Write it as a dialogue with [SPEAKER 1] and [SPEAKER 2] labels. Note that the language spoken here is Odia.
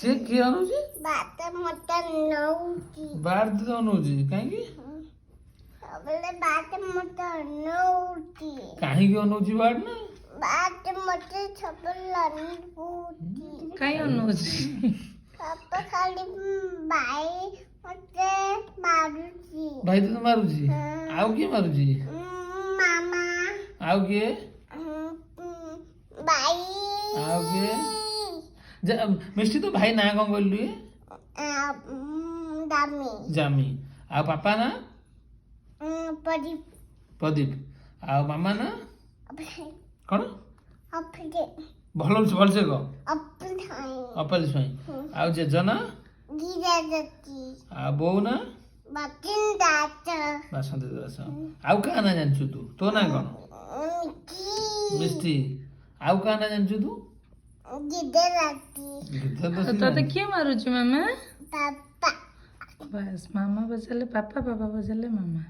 [SPEAKER 1] କିଏ ଅନଉଛି?
[SPEAKER 2] ବାଟ ମତେ ନଉଛି
[SPEAKER 1] ବାଟ ତ ଅନଉଛି କାହିଁକି?
[SPEAKER 2] ସବୁବେଳେ ବାଟ ମତେ ନଉଛି
[SPEAKER 1] କାହିଁକି ଅନଉଛି ବାଟ ନା?
[SPEAKER 2] ବାଟ ମତେ ସବୁବେଳେ ଅନଉଛି
[SPEAKER 3] କାଇଁ ଅନଉଛି?
[SPEAKER 2] ବାପା ଖାଲି ଭାଇ ମତେ ମାରୁଛି
[SPEAKER 1] ଭାଇ ତତେ ମାରୁଛି? ଆଉ କିଏ ମାରୁଛି?
[SPEAKER 2] ମାମା
[SPEAKER 1] ଆଉ କିଏ?
[SPEAKER 2] ଭାଇ
[SPEAKER 1] ଆଉ କିଏ? ମିଷ୍ଟି ତୋ ଭାଇ ନାଁ କଣ କହିଲୁ?
[SPEAKER 2] ଦାମୀ
[SPEAKER 1] ଜାମି। ଆଉ ପାପା ନା?
[SPEAKER 2] ପ୍ରଦୀପ
[SPEAKER 1] ପ୍ରଦୀପ। ଆଉ ମାମା ନା କଣ?
[SPEAKER 2] ଅଫିରେ
[SPEAKER 1] ଭଲସେ କହ।
[SPEAKER 2] ଅଫିରେ
[SPEAKER 1] ଅପାଲି ସ୍ୱାଇଁ। ଆଉ ଜେଜ ନା?
[SPEAKER 2] ଗିରାଜତି
[SPEAKER 1] ଆଉ ବୋଉ ନା?
[SPEAKER 2] ବାତିନ ଦାସ
[SPEAKER 1] ବାସନ୍ତୀ ଦାସ। ଆଉ କାହା ନା ଜାଣିଛୁ ତୁ? ତୋ ନା କଣ? ମିଷ୍ଟି। ଆଉ କାହା ନା ଜାଣିଛୁ ତୁ?
[SPEAKER 2] ଗିରାଜତି
[SPEAKER 3] ତତେ କିଏ ମାରୁଛି ମାମା?
[SPEAKER 2] ପାପା
[SPEAKER 3] ବାସ୍ ମାମା ବଜାଲେ ପାପା, ପାପା ବଜାଲେ ମାମା।